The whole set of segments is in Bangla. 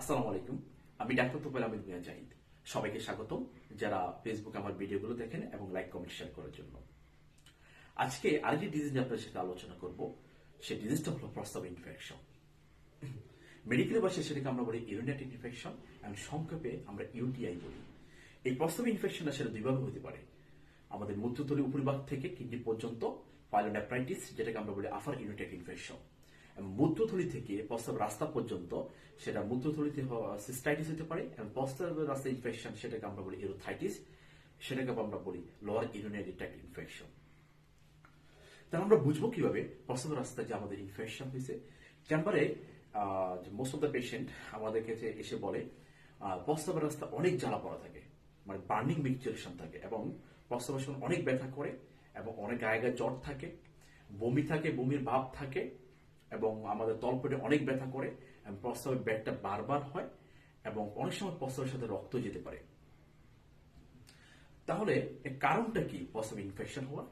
আসসালামু আলাইকুম। আমি ডাক্তার তোফায়েল আহমেদ মিয়া জাহিদ। সবাইকে স্বাগতম যারা ফেসবুকে আমার ভিডিওগুলো দেখেন এবং লাইক কমেন্ট শেয়ার করার জন্য। আজকে আরেকটি ডিজিজ নিয়ে আপনাদের সাথে আলোচনা করব। সেই ডিজিজটা হলো প্রস্রাব ইনফেকশন। মেডিকেল ভাষায় সেটাকে আমরা বলি ইউরিনারি ইনফেকশন এবং সংক্ষেপে আমরা ইউটিআই বলি। এই প্রস্রাব ইনফেকশনটা সেটা দুইভাবে হতে পারে। আমাদের মূত্রথলির উপরিভাগ থেকে কিডনি পর্যন্ত পাইলোনেফ্রাইটিস, যেটাকে আমরা বলি আপার ইউরিনারি ইনফেকশন। মূত্রথলি থেকে প্রস্রাব রাস্তা পর্যন্ত সেটা মূত্রথলিতে সিস্টাইটিস হতে পারে, এবং প্রস্রাবের রাস্তা ইনফেকশন সেটাকে আমরা বলি ইউরোথাইটিস, সেটাকে আমরা বলি লোয়ার ইউরিনারি ট্র্যাক্ট ইনফেকশন। তাহলে আমরা বুঝবো কিভাবে প্রস্রাবের রাস্তায় যে আমাদের ইনফেকশন হয়েছে। চেম্বারে মোস্ট অফ দ্য পেশেন্ট আমাদের কাছে এসে বলে প্রস্রাবের রাস্তা অনেক জ্বালা পড়া থাকে, মানে বার্নিং মিক্সচারেশন থাকে, এবং প্রস্রাবের সময় অনেক ব্যথা করে, এবং অনেক গায়ে গায়ে জ্বর থাকে, বমি থাকে, বমির ভাব থাকে, এবং আমাদের তলপেটে অনেক ব্যথা করে, এবং প্রস্রাবের ব্যাগটা বারবার হয়, এবং অনেক সময় প্রস্রাবের সাথে রক্ত যেতে পারে। তাহলে এর কারণটা কি প্রস্রাব ইনফেকশন হওয়ার?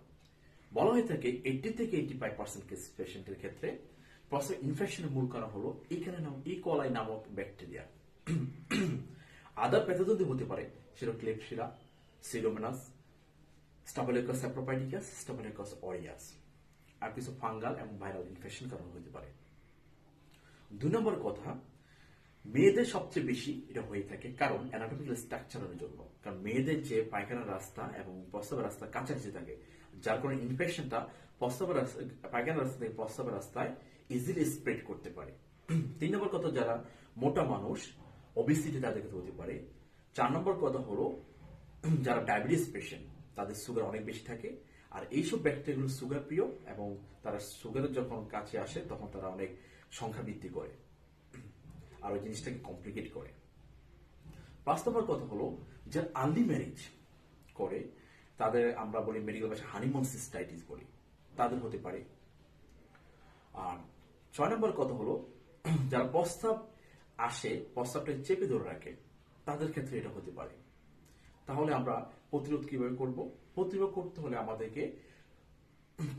বলা হয়ে থাকে 80 থেকে 85% কেস পেশেন্টের ক্ষেত্রে প্রস্রাব ইনফেকশনের মূল কারণ হলো এখানে ইকোলাই নামক ব্যাকটেরিয়া। আদার প্যাথোজেন হতে পারে, সেটা ক্লেপসিলা, সিডোমোনাস, স্টাফিলোকোকাস স্যাপ্রোপাইটিকাস, স্টাফিলোকোকাস অরিয়াস, আর কিছু ফাঙ্গাল এবং ভাইরাল ইনফেকশন কারণ হতে পারে। 2 নম্বর কথা, মেয়েদের সবচেয়ে বেশি এটা হয়ে থাকে কারণ অ্যানাটমিক্যাল স্ট্রাকচারের জন্য। কারণ মেয়েদের যে পায়খানার রাস্তা এবং প্রস্রাবের রাস্তা কাছাকাছি থাকে, যার কারণে ইনফেকশনটা পায়খানার রাস্তা থেকে প্রস্রাবের রাস্তায় ইজিলি স্প্রেড করতে পারে। 3 নম্বর কথা, যারা মোটা মানুষ, ওবেসিটি তাদের ক্ষেত্রে হতে পারে। 4 নম্বর কথা হলো যারা ডায়াবেটিস পেশেন্ট, তাদের সুগার অনেক বেশি থাকে, আর এইসব ব্যাকটেরিয়াগুলো সুগার প্রিয়, এবং তারা সুগারের যখন কাছে আসে তখন তারা অনেক সংখ্যা বৃদ্ধি করে, আর ওই জিনিসটাকে কমপ্লিকেট করে। 5 নম্বর কথা হলো যারা আর্লি ম্যারেজ করে, তাদের আমরা বলি মেডিকেল ভাষায় হানিমুন সিস্টাইটিস বলি, তাদের হতে পারে। আর 6 নম্বর কথা হলো যারা প্রস্রাব আসে, প্রস্রাবটা চেপে ধরে রাখে, তাদের ক্ষেত্রে এটা হতে পারে। তাহলে আমরা প্রতিরোধ কিভাবে করব? প্রতিরোধ করতে হলে আমাদেরকে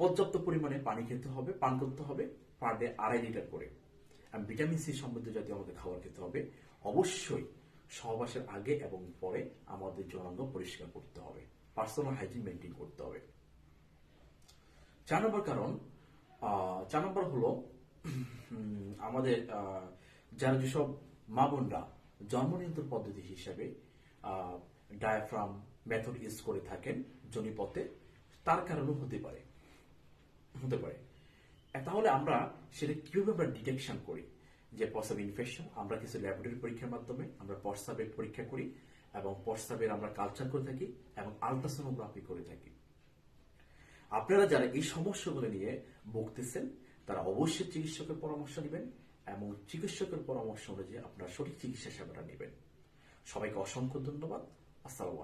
পর্যাপ্ত পরিমাণে পানি খেতে হবে, পান করতে হবে, পার ডে 2.5 লিটার করে। আর ভিটামিন সি সমৃদ্ধ জাতীয় আমাদের খাবার খেতে হবে। অবশ্যই সহবাসের আগে এবং পরে আমাদের যৌনাঙ্গ পরিষ্কার করতে হবে, পার্সোনাল হাইজিন মেনটেন করতে হবে। 4 নম্বর হলো আমাদের যারা যেসব মা বোনরা জন্ম নিয়ন্ত্রণ পদ্ধতি হিসাবে ডায়াফ্রাম মেথড ইউজ করে থাকেন যোনিপথে, তার কারণেও হতে পারে। তাহলে আমরা সেটা কিভাবে আমরা ডিটেকশন করি যে প্রস্রাব ইনফেকশন? আমরা কিছু ল্যাবরেটরি পরীক্ষার মাধ্যমে আমরা প্রস্রাবের পরীক্ষা করি, এবং প্রস্রাবের আমরা কালচার করে থাকি, এবং আলট্রাসোনোগ্রাফি করে থাকি। আপনারা যারা এই সমস্যাগুলো নিয়ে ভুগতেছেন, তারা অবশ্যই চিকিৎসকের পরামর্শ নেবেন, এবং চিকিৎসকের পরামর্শ অনুযায়ী আপনারা সঠিক চিকিৎসা সেবাটা নেবেন। সবাইকে অসংখ্য ধন্যবাদ। আসসালামু আলাইকুম।